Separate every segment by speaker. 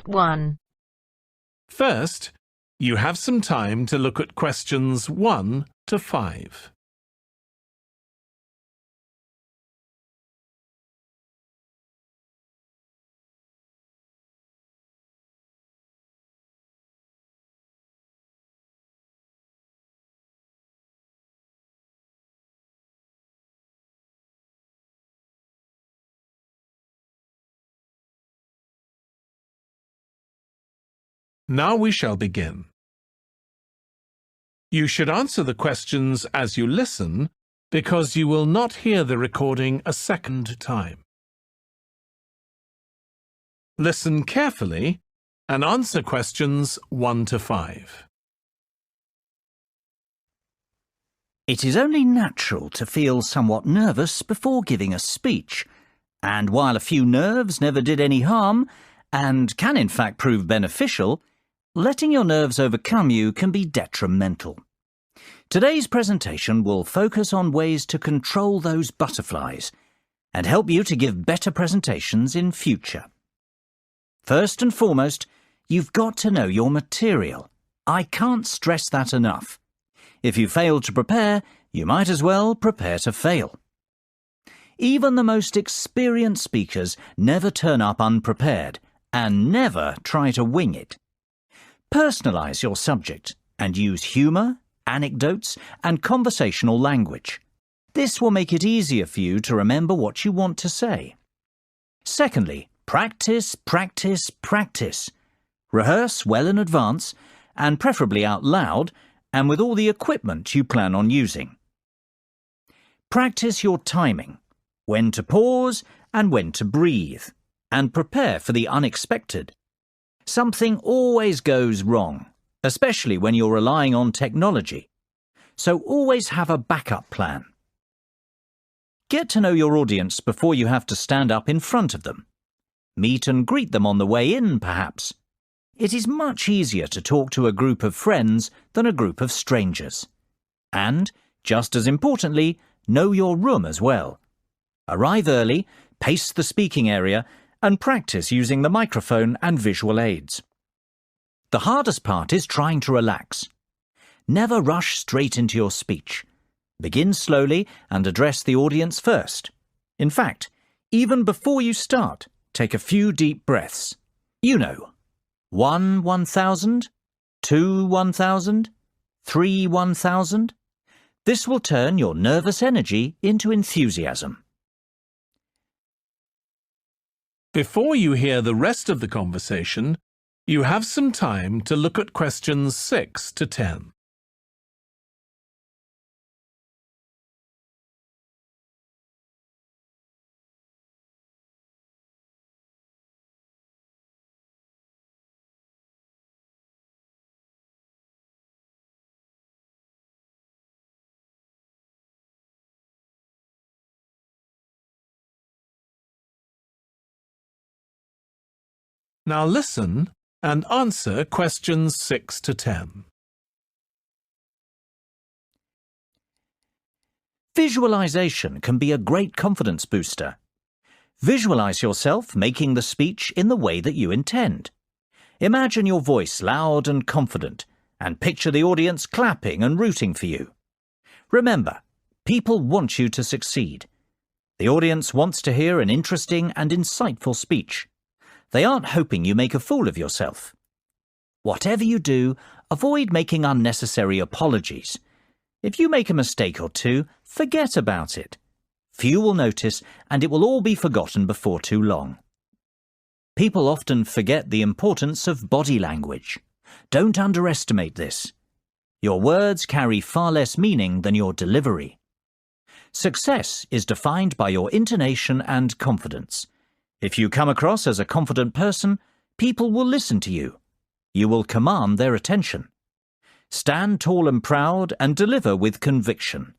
Speaker 1: Part 1.
Speaker 2: First, you have some time to look at questions 1 to 5. Now we shall begin. You should answer the questions as you listen, because you will not hear the recording a second time. Listen carefully and answer questions 1 to 5.
Speaker 3: It is only natural to feel somewhat nervous before giving a speech, and while a few nerves never did any harm, and can in fact prove beneficial, letting your nerves overcome you can be detrimental. Today's presentation will focus on ways to control those butterflies and help you to give better presentations in future. First and foremost, you've got to know your material. I can't stress that enough. If you fail to prepare, you might as well prepare to fail. Even the most experienced speakers never turn up unprepared and never try to wing it. Personalize your subject and use humour, anecdotes and conversational language. This will make it easier for you to remember what you want to say. Secondly, practice, practice, practice. Rehearse well in advance and preferably out loud and with all the equipment you plan on using. Practice your timing, when to pause and when to breathe, and prepare for the unexpected. Something always goes wrong, especially when you're relying on technology, so always have a backup plan. Get to know your audience before you have to stand up in front of them. Meet and greet them on the way in, perhaps. It is much easier to talk to a group of friends than a group of strangers. And, just as importantly, know your room as well. Arrive early, pace the speaking area, and practice using the microphone and visual aids. The hardest part is trying to relax. Never rush straight into your speech. Begin slowly and address the audience first. In fact, even before you start, take a few deep breaths. You know, 1 1,000, 2 1,000, 3 1,000. This will turn your nervous energy into enthusiasm.
Speaker 2: Before you hear the rest of the conversation, you have some time to look at questions 6 to 10. Now listen and answer questions 6 to 10.
Speaker 3: Visualization can be a great confidence booster. Visualize yourself making the speech in the way that you intend. Imagine your voice loud and confident, and picture the audience clapping and rooting for you. Remember, people want you to succeed. The audience wants to hear an interesting and insightful speech. They aren't hoping you make a fool of yourself. Whatever you do, avoid making unnecessary apologies. If you make a mistake or two, forget about it. Few will notice, and it will all be forgotten before too long. People often forget the importance of body language. Don't underestimate this. Your words carry far less meaning than your delivery. Success is defined by your intonation and confidence. If you come across as a confident person, people will listen to you. You will command their attention. Stand tall and proud and deliver with conviction.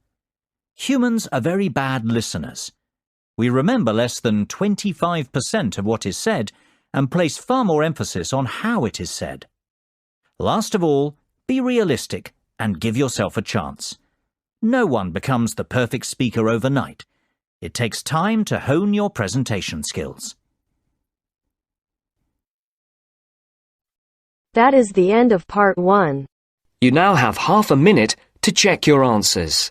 Speaker 3: Humans are very bad listeners. We remember less than 25% of what is said and place far more emphasis on how it is said. Last of all, be realistic and give yourself a chance. No one becomes the perfect speaker overnight. It takes time to hone your presentation skills.
Speaker 1: That is the end of part 1.
Speaker 4: You now have half a minute to check your answers.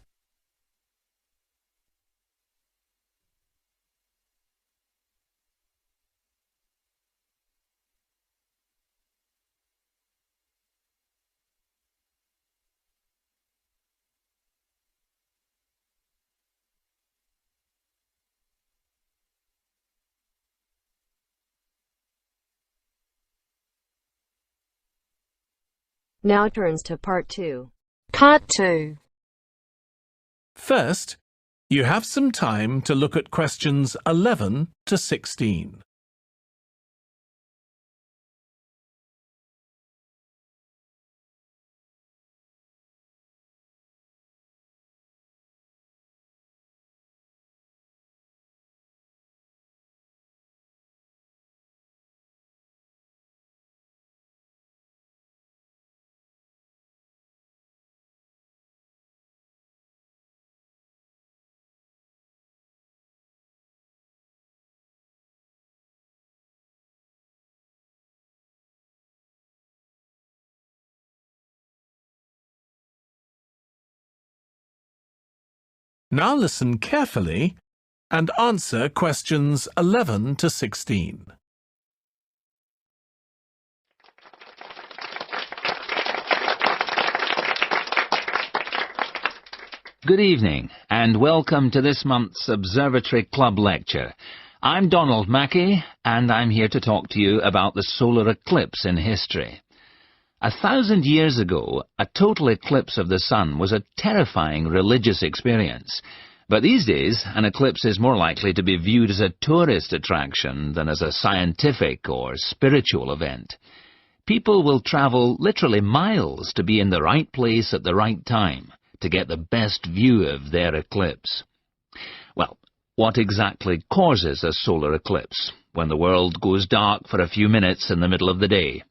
Speaker 1: Now turns to part 2.
Speaker 5: Part 2.
Speaker 2: First, you have some time to look at questions 11 to 16. Now listen carefully and answer questions 11 to 16.
Speaker 6: Good evening, and welcome to this month's Observatory Club lecture. I'm Donald Mackey, and I'm here to talk to you about the solar eclipse in history. 1,000 years ago, a total eclipse of the sun was a terrifying religious experience. But these days, an eclipse is more likely to be viewed as a tourist attraction than as a scientific or spiritual event. People will travel literally miles to be in the right place at the right time to get the best view of their eclipse. Well, what exactly causes a solar eclipse when the world goes dark for a few minutes in the middle of the day?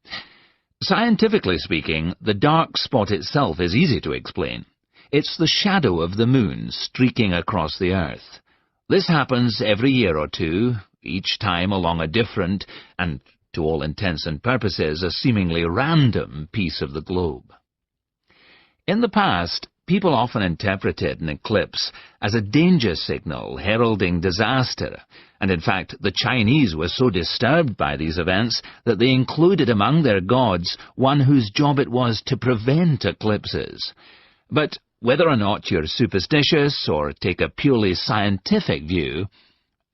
Speaker 6: Scientifically speaking, the dark spot itself is easy to explain. It's the shadow of the moon streaking across the Earth. This happens every year or two, each time along a different, and to all intents and purposes, a seemingly random piece of the globe. In the past, people often interpreted an eclipse as a danger signal heralding disaster, and in fact the Chinese were so disturbed by these events that they included among their gods one whose job it was to prevent eclipses. But whether or not you're superstitious or take a purely scientific view,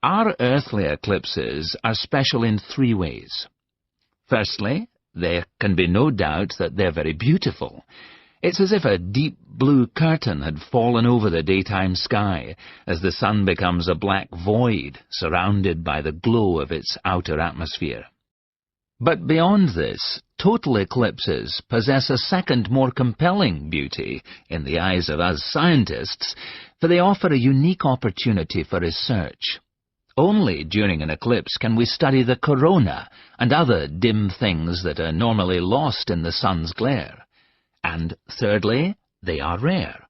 Speaker 6: our earthly eclipses are special in 3 ways. Firstly, there can be no doubt that they're very beautiful. It's as if a deep blue curtain had fallen over the daytime sky as the sun becomes a black void surrounded by the glow of its outer atmosphere. But beyond this, total eclipses possess a second, more compelling beauty in the eyes of us scientists, for they offer a unique opportunity for research. Only during an eclipse can we study the corona and other dim things that are normally lost in the sun's glare. And thirdly, they are rare.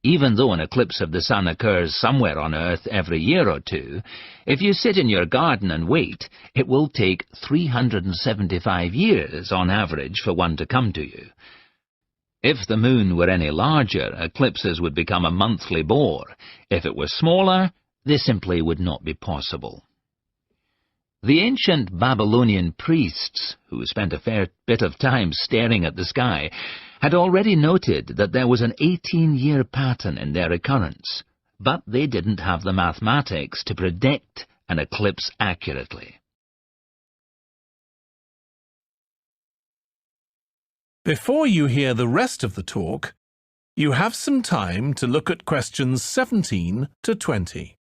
Speaker 6: Even though an eclipse of the sun occurs somewhere on Earth every year or two, if you sit in your garden and wait, it will take 375 years on average for one to come to you. If the moon were any larger, eclipses would become a monthly bore. If it were smaller, they simply would not be possible. The ancient Babylonian priests, who spent a fair bit of time staring at the sky, had already noted that there was an 18-year pattern in their recurrence, but they didn't have the mathematics to predict an eclipse accurately.
Speaker 2: Before you hear the rest of the talk, you have some time to look at questions 17 to 20.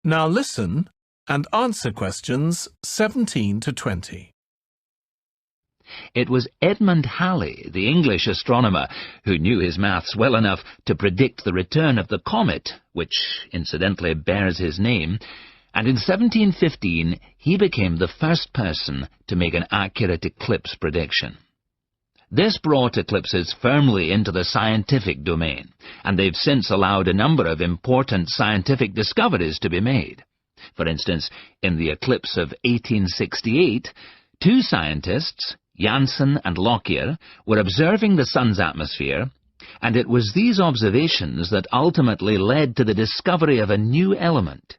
Speaker 2: Now listen and answer questions 17 to 20.
Speaker 6: It was Edmund Halley, the English astronomer, who knew his maths well enough to predict the return of the comet, which incidentally bears his name, and in 1715 he became the first person to make an accurate eclipse prediction. This brought eclipses firmly into the scientific domain, and they've since allowed a number of important scientific discoveries to be made. For instance, in the eclipse of 1868, two scientists, Janssen and Lockyer, were observing the Sun's atmosphere, and it was these observations that ultimately led to the discovery of a new element.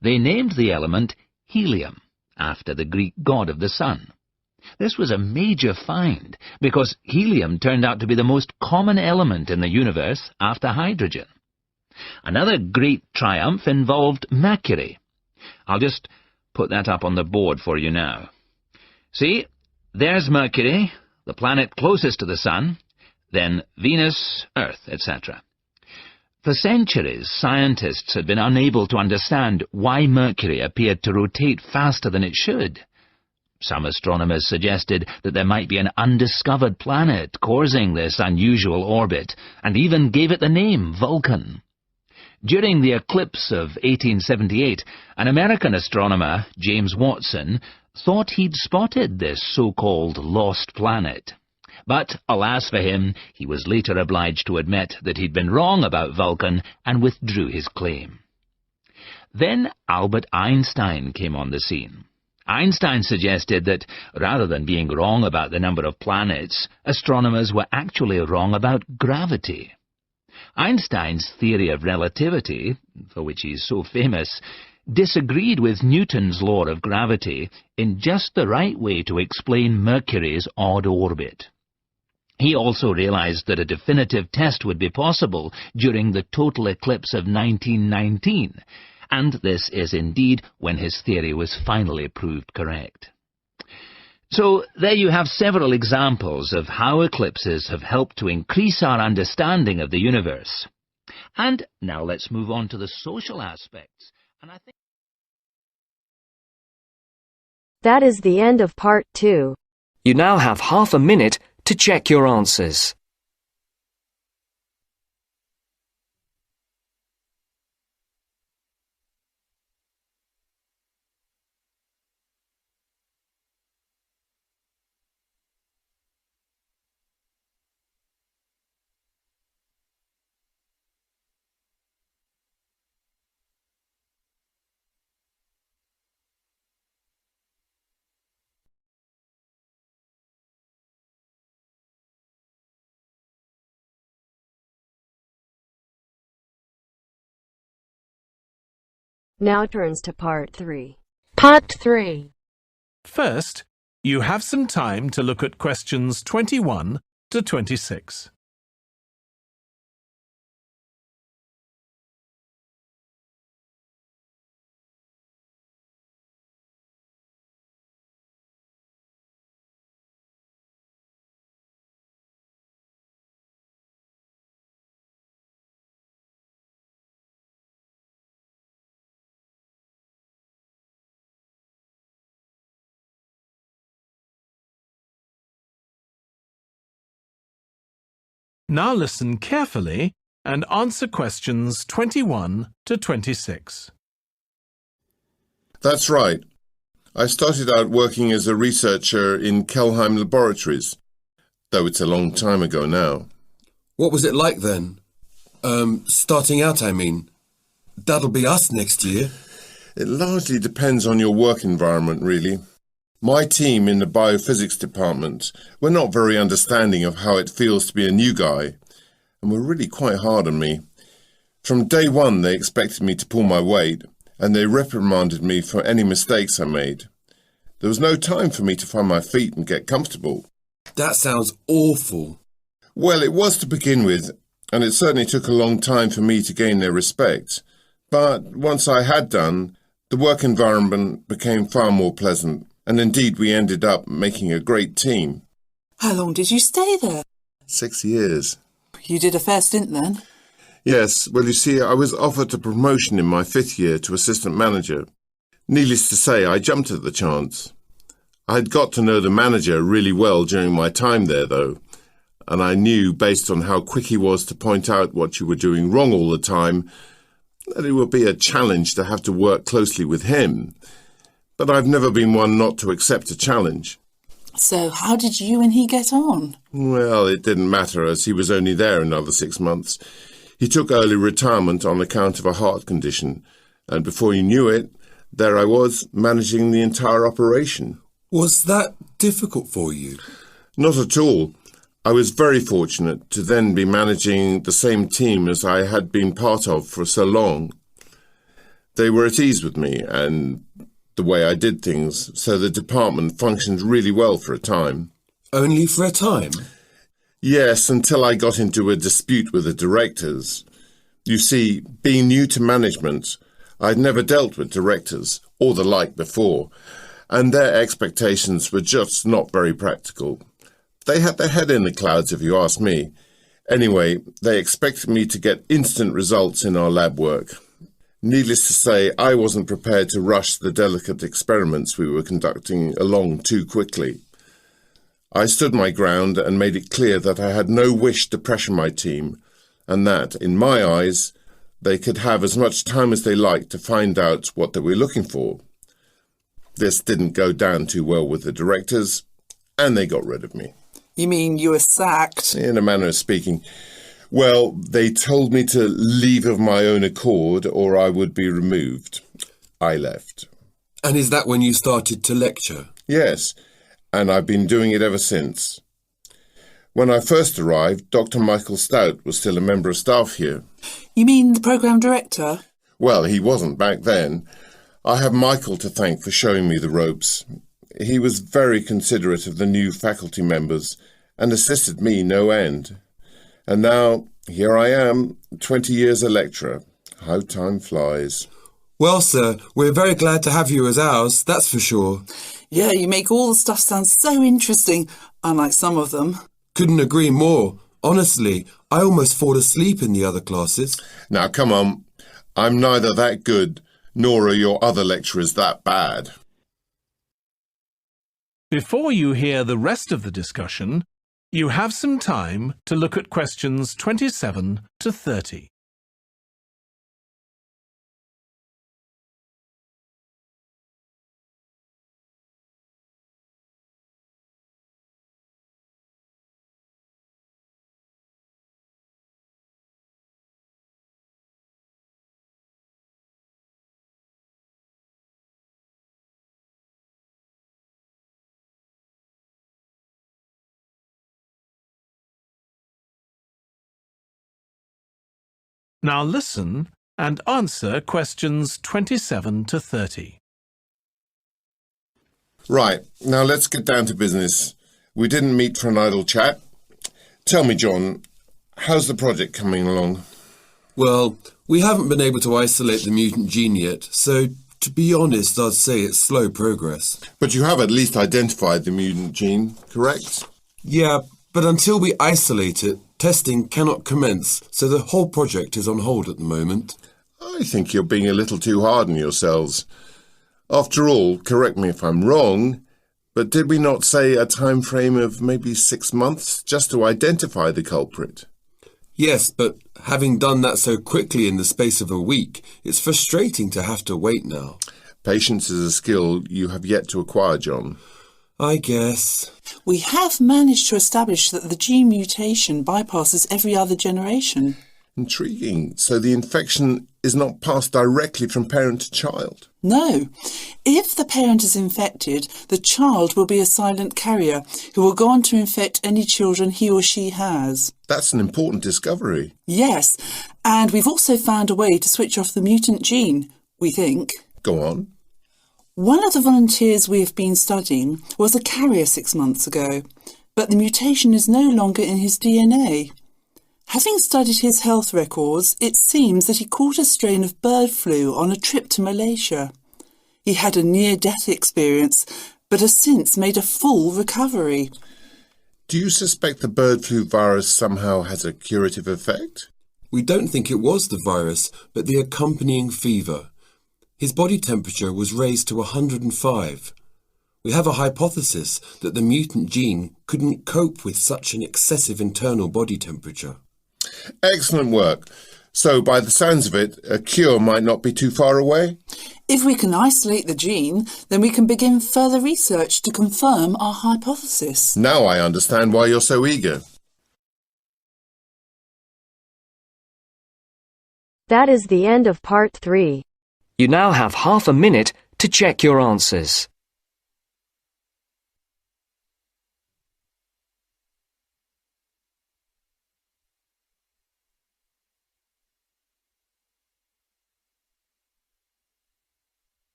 Speaker 6: They named the element helium, after the Greek god of the sun. This was a major find, because helium turned out to be the most common element in the universe after hydrogen. Another great triumph involved Mercury. I'll just put that up on the board for you now. See, there's Mercury, the planet closest to the sun, then Venus, Earth, etc. For centuries, scientists had been unable to understand why Mercury appeared to rotate faster than it should. Some astronomers suggested that there might be an undiscovered planet causing this unusual orbit, and even gave it the name Vulcan. During the eclipse of 1878, an American astronomer, James Watson, thought he'd spotted this so-called lost planet. But, alas for him, he was later obliged to admit that he'd been wrong about Vulcan and withdrew his claim. Then Albert Einstein came on the scene. Einstein suggested that, rather than being wrong about the number of planets, astronomers were actually wrong about gravity. Einstein's theory of relativity, for which he's so famous, disagreed with Newton's law of gravity in just the right way to explain Mercury's odd orbit. He also realized that a definitive test would be possible during the total eclipse of 1919, and this is indeed when his theory was finally proved correct. So there you have several examples of how eclipses have helped to increase our understanding of the universe. And now let's move on to the social aspects. And I think
Speaker 1: That is the end of part 2.
Speaker 4: You now have half a minute to check your answers.
Speaker 1: Now turns to part 3.
Speaker 5: Part 3.
Speaker 2: First, you have some time to look at questions 21 to 26. Now listen carefully and answer questions 21 to 26.
Speaker 7: That's right. I started out working as a researcher in Kelheim laboratories, though it's a long time ago now.
Speaker 8: What was it like then? Starting out, I mean. That'll be us next year.
Speaker 7: It largely depends on your work environment, really. My team in the biophysics department were not very understanding of how it feels to be a new guy, and were really quite hard on me. From day one, they expected me to pull my weight, and they reprimanded me for any mistakes I made. There was no time for me to find my feet and get comfortable.
Speaker 8: That sounds awful.
Speaker 7: Well, it was to begin with, and it certainly took a long time for me to gain their respect. But once I had done, the work environment became far more pleasant. And indeed, we ended up making a great team.
Speaker 5: How long did you stay there?
Speaker 7: 6 years.
Speaker 5: You did a fair stint then?
Speaker 7: Yes, well, you see, I was offered a promotion in my 5th year to assistant manager. Needless to say, I jumped at the chance. I had got to know the manager really well during my time there, though, and I knew, based on how quick he was to point out what you were doing wrong all the time, that it would be a challenge to have to work closely with him, but I've never been one not to accept a challenge.
Speaker 5: So how did you and he get on?
Speaker 7: Well, it didn't matter as he was only there another 6 months. He took early retirement on account of a heart condition, and before you knew it, there I was managing the entire operation.
Speaker 8: Was that difficult for you?
Speaker 7: Not at all. I was very fortunate to then be managing the same team as I had been part of for so long. They were at ease with me and the way I did things, so the department functioned really well for a time.
Speaker 8: Only for a time?
Speaker 7: Yes, until I got into a dispute with the directors. You see, being new to management, I'd never dealt with directors or the like before, and their expectations were just not very practical. They had their head in the clouds, if you ask me. Anyway, they expected me to get instant results in our lab work. Needless to say, I wasn't prepared to rush the delicate experiments we were conducting along too quickly. I stood my ground and made it clear that I had no wish to pressure my team, and that, in my eyes, they could have as much time as they liked to find out what they were looking for. This didn't go down too well with the directors, and they got rid of me.
Speaker 5: You mean you were sacked?
Speaker 7: In a manner of speaking. Well, they told me to leave of my own accord or I would be removed. I left.
Speaker 8: And is that when you started to lecture?
Speaker 7: Yes, and I've been doing it ever since. When I first arrived, Dr. Michael Stout was still a member of staff here.
Speaker 5: You mean the programme director?
Speaker 7: Well, he wasn't back then. I have Michael to thank for showing me the ropes. He was very considerate of the new faculty members and assisted me no end. And now, here I am, 20 years a lecturer. How time flies.
Speaker 8: Well, sir, we're very glad to have you as ours, that's for sure.
Speaker 5: Yeah, you make all the stuff sound so interesting, unlike some of them.
Speaker 8: Couldn't agree more. Honestly, I almost fall asleep in the other classes.
Speaker 7: Now, come on. I'm neither that good, nor are your other lecturers that bad.
Speaker 2: Before you hear the rest of the discussion, you have some time to look at questions 27 to 30. Now listen and answer questions 27 to 30.
Speaker 7: Right, now let's get down to business. We didn't meet for an idle chat. Tell me, John, how's the project coming along?
Speaker 8: Well, we haven't been able to isolate the mutant gene yet, so to be honest, I'd say it's slow progress.
Speaker 7: But you have at least identified the mutant gene, correct?
Speaker 8: Yeah, but until we isolate it, testing cannot commence, so the whole project is on hold at the moment.
Speaker 7: I think you're being a little too hard on yourselves. After all, correct me if I'm wrong, but did we not say a time frame of maybe 6 months just to identify the culprit?
Speaker 8: Yes, but having done that so quickly in the space of a week, it's frustrating to have to wait now.
Speaker 7: Patience is a skill you have yet to acquire, John.
Speaker 8: I guess.
Speaker 5: We have managed to establish that the gene mutation bypasses every other generation.
Speaker 7: Intriguing. So the infection is not passed directly from parent to child?
Speaker 5: No. If the parent is infected, the child will be a silent carrier who will go on to infect any children he or she has.
Speaker 7: That's an important discovery.
Speaker 5: Yes, and we've also found a way to switch off the mutant gene, we think.
Speaker 7: Go on.
Speaker 5: One of the volunteers we have been studying was a carrier 6 months ago, but the mutation is no longer in his DNA. Having studied his health records, it seems that he caught a strain of bird flu on a trip to Malaysia. He had a near-death experience, but has since made a full recovery.
Speaker 7: Do you suspect the bird flu virus somehow has a curative effect?
Speaker 8: We don't think it was the virus, but the accompanying fever. His body temperature was raised to 105. We have a hypothesis that the mutant gene couldn't cope with such an excessive internal body temperature.
Speaker 7: Excellent work. So, by the sounds of it, a cure might not be too far away?
Speaker 5: If we can isolate the gene, then we can begin further research to confirm our hypothesis.
Speaker 7: Now I understand why you're so eager.
Speaker 1: That is the end of part 3.
Speaker 4: You now have half a minute to check your answers.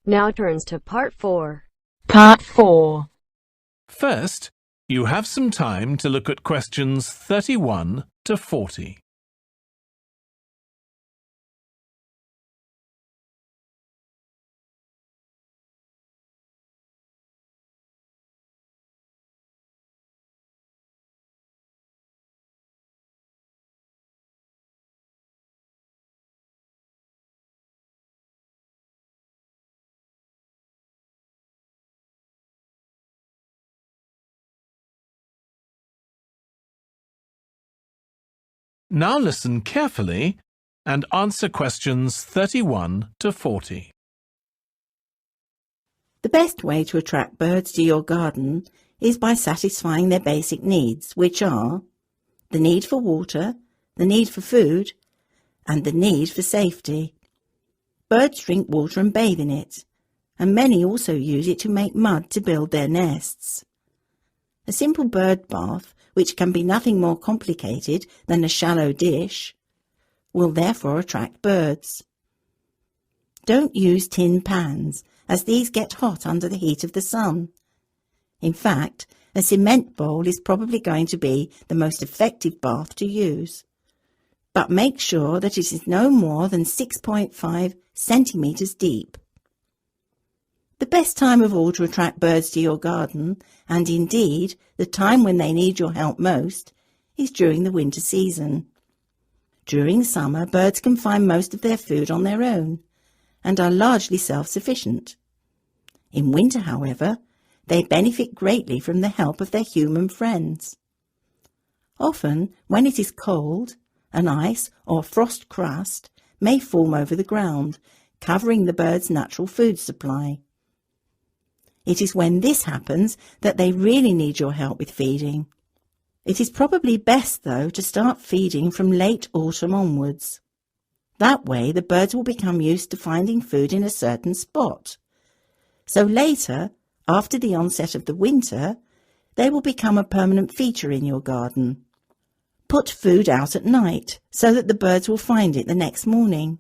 Speaker 1: Now turns to part 4.
Speaker 9: Part 4.
Speaker 2: First, you have some time to look at questions 31 to 40. Now listen carefully and answer questions 31 to 40.
Speaker 9: The best way to attract birds to your garden is by satisfying their basic needs, which are the need for water, the need for food, and the need for safety. Birds drink water and bathe in it, and many also use it to make mud to build their nests. A simple bird bath, which can be nothing more complicated than a shallow dish, will therefore attract birds. Don't use tin pans, as these get hot under the heat of the sun. In fact, a cement bowl is probably going to be the most effective bath to use. But make sure that it is no more than 6.5 centimetres deep. The best time of all to attract birds to your garden, and indeed the time when they need your help most, is during the winter season. During summer, birds can find most of their food on their own, and are largely self-sufficient. In winter, however, they benefit greatly from the help of their human friends. Often, when it is cold, an ice or frost crust may form over the ground, covering the birds' natural food supply. It is when this happens that they really need your help with feeding. It is probably best, though, to start feeding from late autumn onwards. That way the birds will become used to finding food in a certain spot. So later, after the onset of the winter, they will become a permanent feature in your garden. Put food out at night so that the birds will find it the next morning.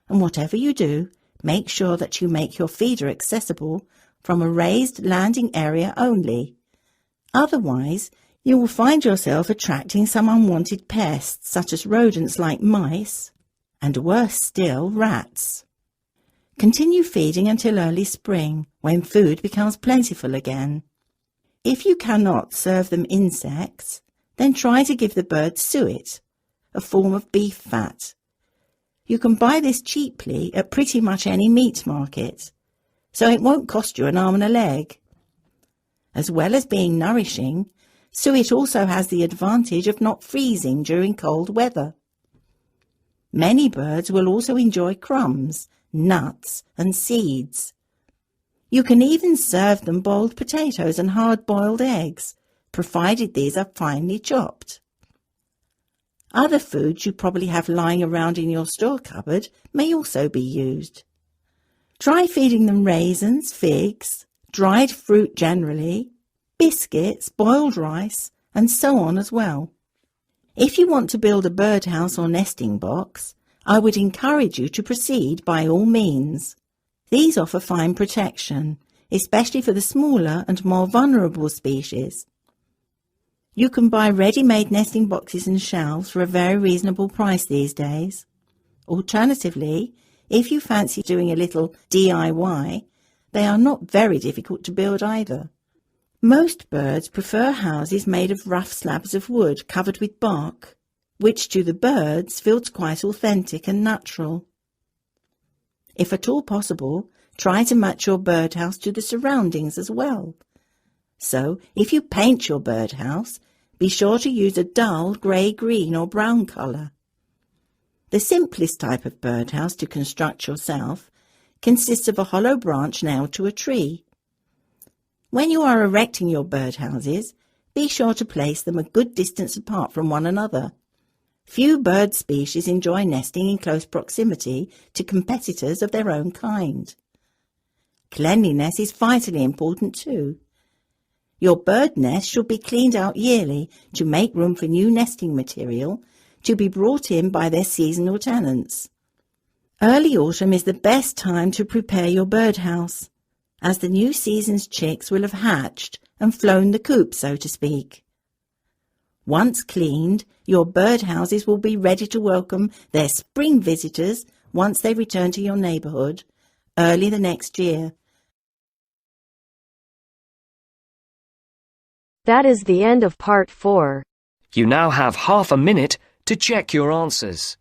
Speaker 9: And whatever you do, make sure that you make your feeder accessible from a raised landing area only. Otherwise, you will find yourself attracting some unwanted pests such as rodents like mice, and worse still, rats. Continue feeding until early spring, when food becomes plentiful again. If you cannot serve them insects, then try to give the birds suet, a form of beef fat. You can buy this cheaply at pretty much any meat market, so it won't cost you an arm and a leg. As well as being nourishing, suet also has the advantage of not freezing during cold weather. Many birds will also enjoy crumbs, nuts and seeds. You can even serve them boiled potatoes and hard-boiled eggs, provided these are finely chopped. Other foods you probably have lying around in your store cupboard may also be used. Try feeding them raisins, figs, dried fruit generally, biscuits, boiled rice, and so on as well. If you want to build a birdhouse or nesting box, I would encourage you to proceed by all means. These offer fine protection, especially for the smaller and more vulnerable species. You can buy ready-made nesting boxes and shelves for a very reasonable price these days. Alternatively, if you fancy doing a little DIY, they are not very difficult to build either. Most birds prefer houses made of rough slabs of wood covered with bark, which to the birds feels quite authentic and natural. If at all possible, try to match your birdhouse to the surroundings as well. So, if you paint your birdhouse, be sure to use a dull grey, green or brown colour. The simplest type of birdhouse to construct yourself consists of a hollow branch nailed to a tree. When you are erecting your birdhouses, be sure to place them a good distance apart from one another. Few bird species enjoy nesting in close proximity to competitors of their own kind. Cleanliness is vitally important too. Your bird nest should be cleaned out yearly to make room for new nesting material to be brought in by their seasonal tenants. Early autumn is the best time to prepare your birdhouse, as the new season's chicks will have hatched and flown the coop, so to speak. Once cleaned, your birdhouses will be ready to welcome their spring visitors once they return to your neighbourhood early the next year.
Speaker 1: That is the end of part 4.
Speaker 4: You now have half a minute to check your answers.